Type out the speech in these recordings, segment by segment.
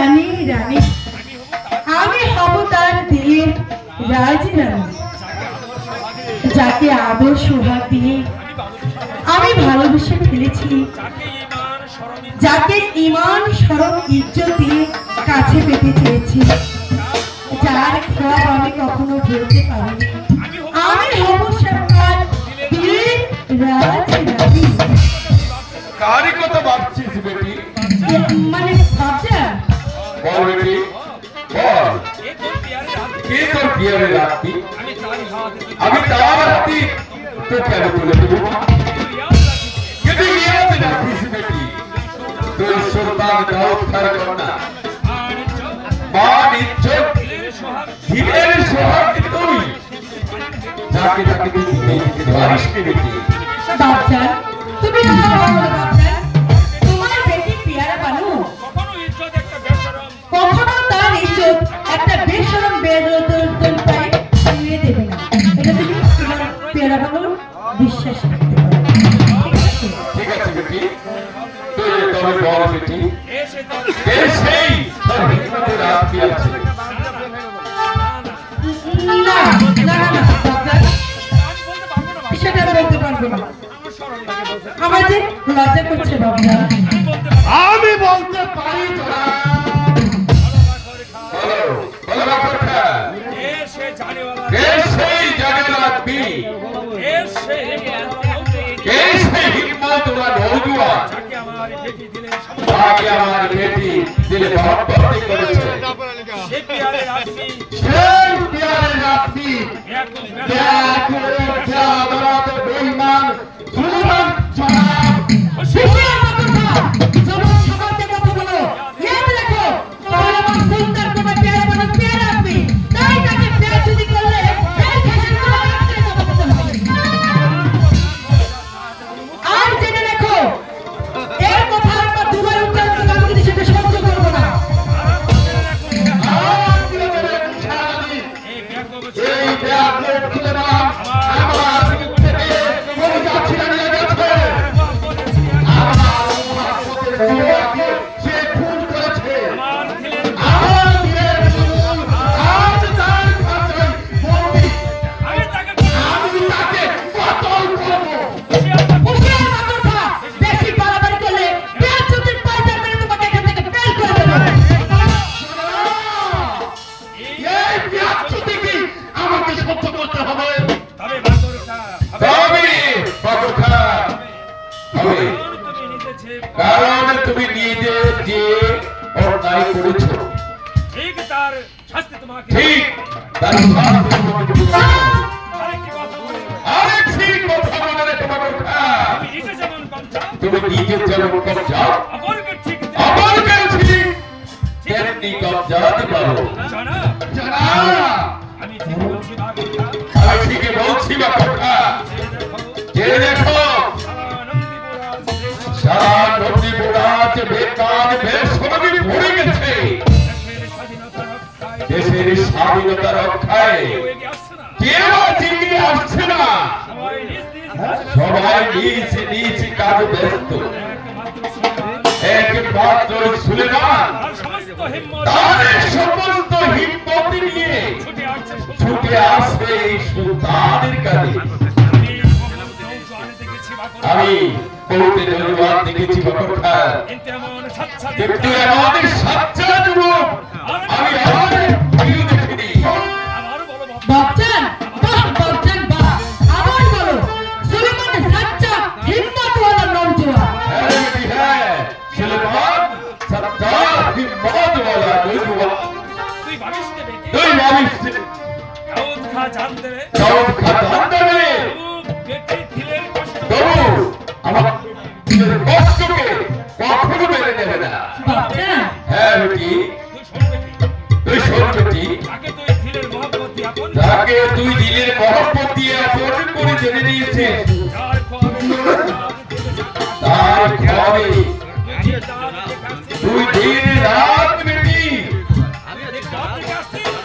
রানী রানী আমি হব তার দিলের রাজরানী, যাকে আদর সোহাগ দিয়ে আমি ভালোবেসে ফেলেছি, যাকে ঈমান শরম ইজ্জত দিয়ে কাছে পেতে চেয়েছি, যার খোয়াব আমি কখনো ভুলতে পারিনি। আমি হব সরকার দিলের রাজরানী। কারি কথা ভাবছিস বেটি? মানে ভাবছেন? বল বেটি বল, কে তোর বিয়ারে রাখবি? আমি তার হাতি তোকে আমি তুলে দেবো। যদি বিয়ারে রাখিস বেটি, তুই সুলতান দাউদ খার কন্যা, মান ইজ্জত দিলের সোহাগ তুই, যাকে যাকে তুই দিতে পারিস বেটি। বাচ্চা তুমি তোমার বেটি পিয়ারা বানু, কখনো তার ইজ্জত একটা বেশরম বেরোদল পাই দিয়ে দেবে না, এটা তুমি তোমার পিয়ারা বানুর বিশ্বাস রাখতে পারো। ঠিক আছে বেটি, তুই তবে বল বেটি, সেই তোর হিকমতে রাখবি আছে? না না না না বাচ্চা, সেটা বলতে পারবো না, আমার যে লজ্জা করছে বাবা। আমি বলতে পারি তোরা আমার বেটি দিলে মহব্বত করেছে, সে পিয়ারে রাখবি বেঈমান সুলতান জনাব। কারণ তুমি নিজে যে অন্যায় করেছো, ঠিক তার শাস্তি তোমাকে আরেকটি কথা মনে রেখো বাবা, তুমি নিজে যেমন কবজা অপরকে ঠিক তেমনি কবজাতে পারো। জানা আমি ঠিকই বলছি বাবা, যে দেখো সারা নদীপুরাজ বেকার বেসরকারি ভরে গেছে, দেশের স্বাধীনতা রক্ষায় কেউ এগিয়ে আসছে না, সবাই নিজ নিজ কাজে ব্যস্ত। একমাত্র সুলেমান তার সমস্ত হিম্মত নিয়ে ছুটে আসবে এই সুলতানের কাছে। আমি বহুতে ধন্যবাদ দেখেছি বাবা, কিন্তু আমাদের সাচ্চা যুবক আমি আমাদের কেউ দেখিনি। বাচ্চান বাহ বাচ্চান বাহ, আবার বলো সুলেমান সাচ্চা হিম্মতওয়ালা নওজোয়ান। হ্যাঁ সুলেমান সাচ্চা হিম্মতওয়ালা নওজোয়ান। তুই ভাবিস দাউদ খা জান দেবে আমার কষ্টকে কখনো মেনে নেবে না। হ্যাঁ বেটি, তুই শোন বেটি, তাকে তুই দিলের মহব্বত দিয়ে আপন করে জেনে নিয়েছিস, তার খাবে তুই দিন রাত বেটি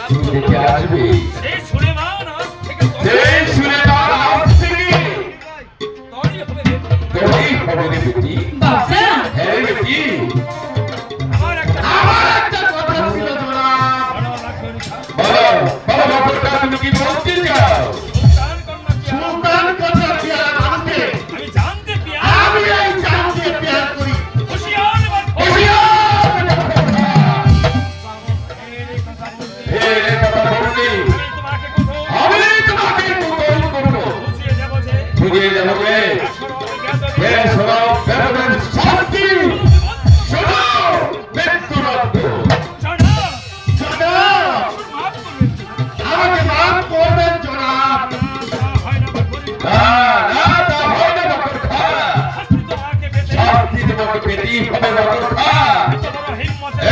তুই দেখে আসবি। সেই সুলেমান আজ থেকে তোরই হবে রে বেটি। হ্যাঁ বেটি, আমার একটা এটি হবে রক্ষা।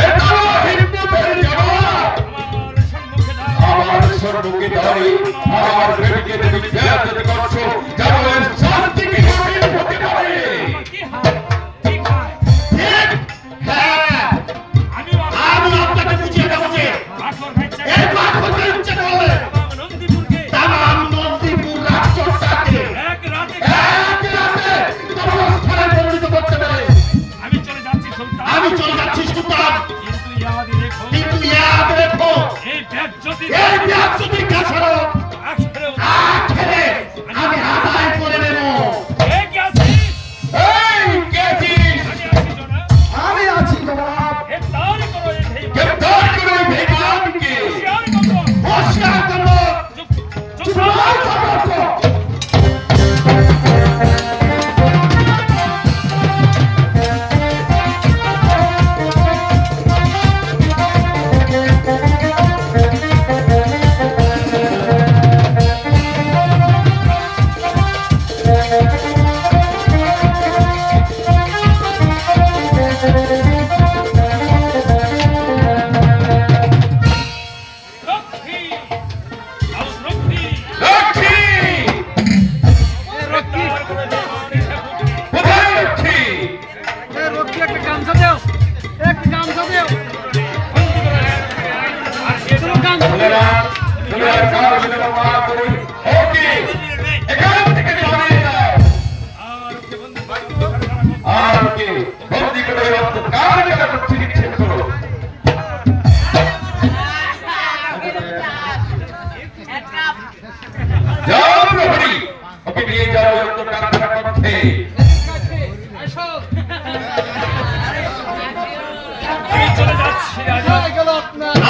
এত হিম্মতের জবাব আমার সম্মুখে দাঁড়িয়ে আমার বেটিকে তুমি বেয়াদবি করছো, যেন এর শান্তি কি হতে পারে? আমি আপনাকে বুঝিয়ে দেবো যে এই পাথর ইচ্ছে করলে তামাম নন্দীপুর রাষ্ট্রটাকে এক রাতে তোমার স্থানে পরিণত করতে পারে। আমি চলে যাচ্ছি সুলতান, কিন্তু ইয়াদ রেখো এই ব্যাজ্যোতি কাছাড়ো আখেরে আমি আদায় করে নেব। আমি আছি জনাব। গ্রেফতার করো এই বেঈমানকে। হোশিয়ার করো। চুপ করো।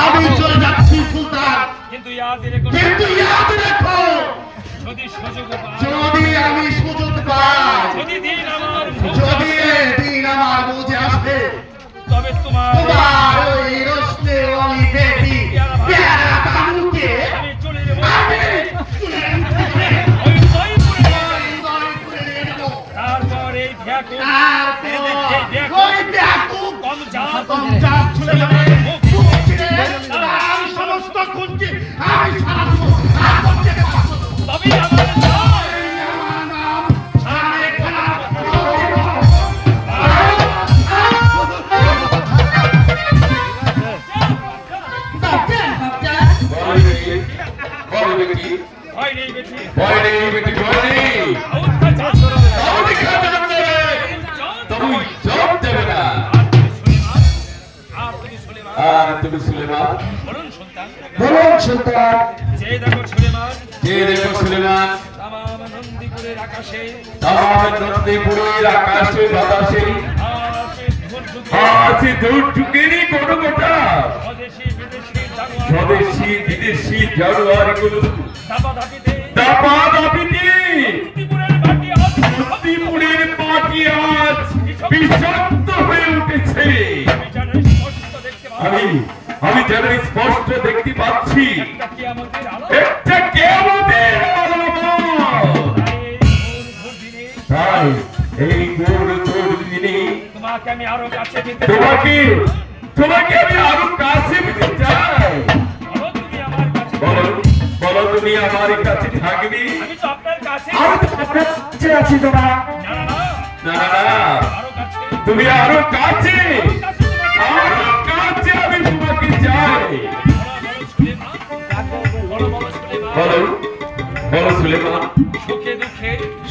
আমি চলে যাচ্ছি সুলতান, কিন্তু ইয়াদ রেখো যদি আমি সুযোগ পাই, যদি দিন আমার বুঝে আসবে, তবে তোমার ওই রোশনে ওই বেটি প্যারা বানুকে আমি চলে যাব। তারপর এই ভ্যাকু কম যা চলে যাবে। আমি সমস্ত খুঁজছি, আমি সারাবো। তবে আমার নাম সামনে তুমি সুলেমান বলুন সুলতান। যে দেখো সুলেমান তামাম নন্দীপুরের আকাশে বাতাসে আছে দুর্যোগেরই গণগোটা স্বদেশি বিদেশি জানুয়ারিগুলো দাপাদাপিতে নন্দীপুরের মাটি আজ বিষাক্ত হয়ে উঠেছে। আমি যেন স্পষ্ট দেখতে পাচ্ছি একটা কিয়ামতের আলামত। তাই এই ঘোর দিনে তোমাকে আমি আরো কাছে পেতে চাই। বলো তুমি আমার কাছে থাকবে? আমি তো আপনার কাছে আছি। না তুমি আরো কাছে আমি তোমাকে চাই। বলো সুলেমান।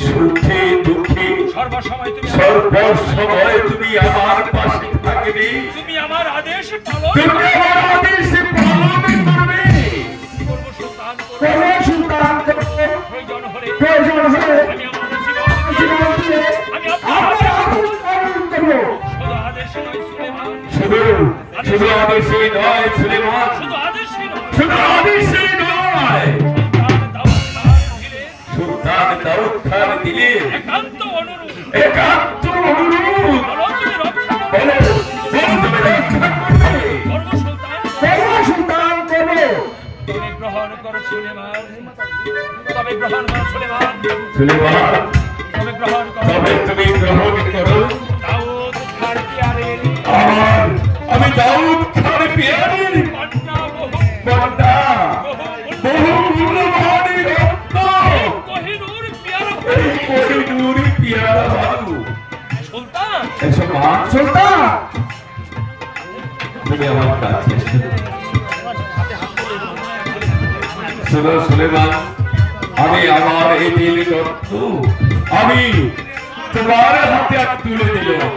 সুখে দুঃখে সর্বসময় তুমি আমার পাশে থাকবে। তুমি আমার আদেশ পালন করবে। প্রয়োজন হলে আমি শুধু আদেশই নয় সুলেমান, শুধু আদেশই নয়, সুলতান দাউদ খান দিলে একান্ত অনুরোধ সুলতান করবে। তুমি গ্রহণ করো সুলেমান, তবে গ্রহণ করো সুলেমান, তবে তুমি গ্রহণ করো দাউদ খান পিয়ারির পান্না বহু মূল্যবান রত্ন এই কোহিনূর পিয়ারা বাবু এসব মহান সুলতান তুমি আমার কাছে শোনো সুলেমান আমি আমার এই নীল রত্ন আমি তোমার হাতে তুলে দিলাম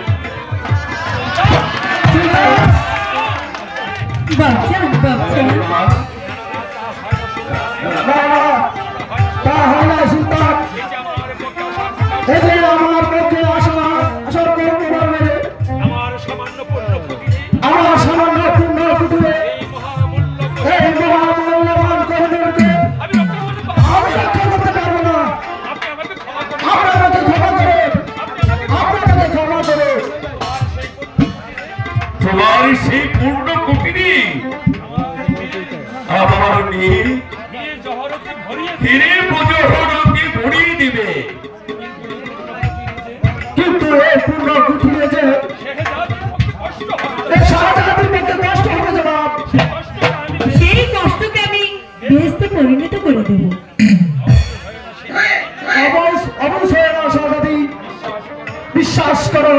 বাচ্চা বাচ্চা তাহলে সুলতান এই যে আমার পক্ষে আসার করতে পারবে আমার সামান্য পূর্ণ কুটুরে এই মহামূল্যবান কোহিনূরকে আমি রক্ষা করতে পারবো না। আপনাকে ক্ষমা করে তোমার সেই পূর্ণ কুটিরে আমার নীল হিরে মজহরকে ভরিয়ে দিবে কিন্তু এই পূর্ণ কুটিরে যে শাহজাহানের মধ্যে কষ্ট হবে জনাব সেই কষ্টকে আমি বেহেশতে পরিণত করে দেব। অবশ্যই না শাহজাদি বিশ্বাস করো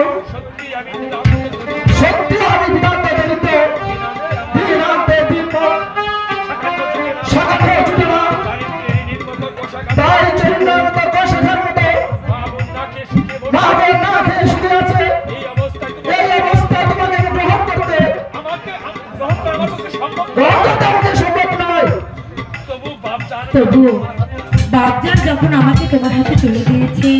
সত্যি আমি বিধানটা দলিত দিন আনতে দিন পর সকালে ছুটে না তাই চরিন্দার মতো কষাঘার মতো মা বোন না খেয়ে শুধু আছে এই অবস্থা তোমাকে গ্রহণ করতে আমাকে সম্ভব নয়। তবুও বাপজান যখন আমাকে তোমার হাতে তুলে দিয়েছে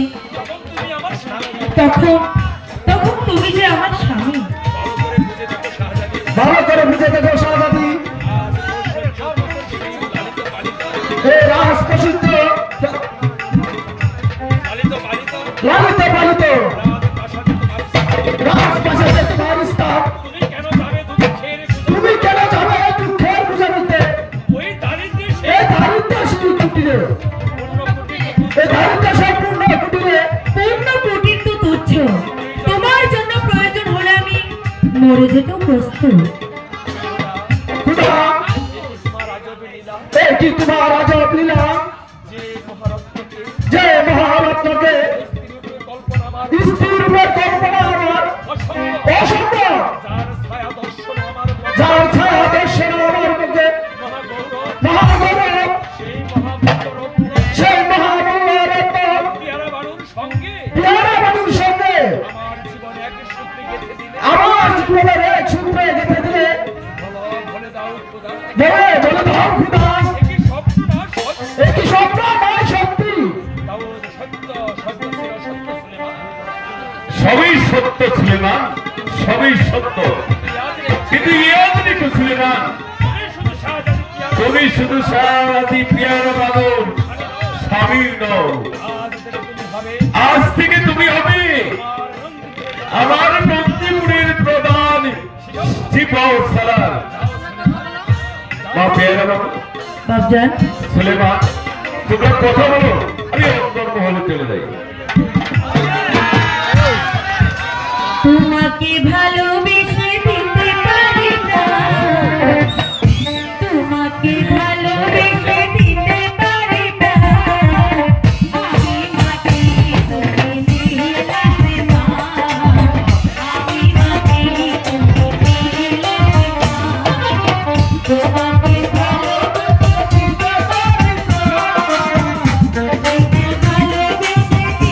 তখন তুমি যে আমার স্বামী। ভালো করে বুঝে দেখো শাহজাদি এই রাজ প্রসিদ্ধ লালিত পালিত রাজপ্রাসাদে তোমার স্থান তুমি কেন যাবে দুঃখের পূজা নিতে এই দারিদ্র সেই কুটিরে এই দারিদ্র সম্পূর্ণ কুটিরে পূর্ণ কুটির তো তুচ্ছ, তোমার জন্য প্রয়োজন হলে আমি মরে যেতেও প্রস্তুত। কি তোমার আজব লীলা যে মহারত্নকে স্ত্রীর উপর কল্পনা আমার অসম্ভব যার ছায়া দর্শন আমার মুখে মহাগৌরব সেই মহামূল্য রত্ন পেয়ারা বাড়ুর সঙ্গে আমার জীবনের এক সূত্রে গেঁথে দিলে বলে দাও খুদা একই স্বপ্ন নয় সত্যি সবই সত্য সুলেমান সবই সত্য কিন্তু ইয়াদনিক সুলেমান তুমি শুধু শাহজাদি পিয়ারা বাদর স্বামীর নও আজ থেকে তুমি হবে আমার বন্দিপুরের প্রধান সিপাহসালার মা পিয়ারা বাদর বাপজান সুলেমান তোমরা কথা বলো আমি অন্তর্মহলে চলে যাই। তোমাকে ভালোবেসে দিতে পারি না, তোমাকে ভালোবেসে দিতে পারি না, আমি মাটি তুমি নীল আসমান, আমি মাটি তুমি নীল আসমান, তোমাকে ভালোবেসে দিতে পারি না, তোমাকে ভালোবেসে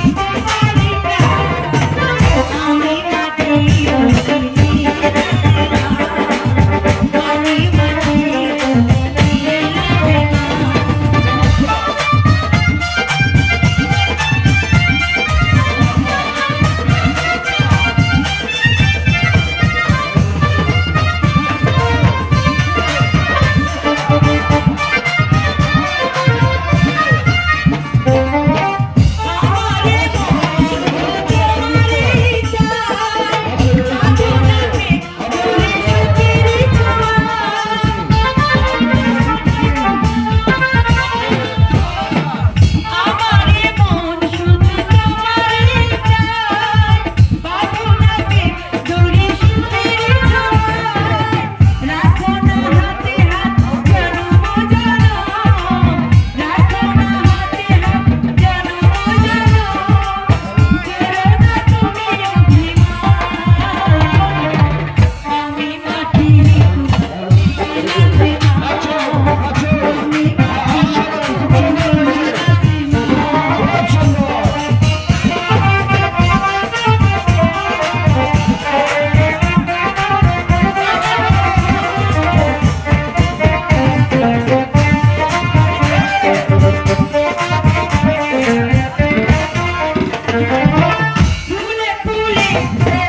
হে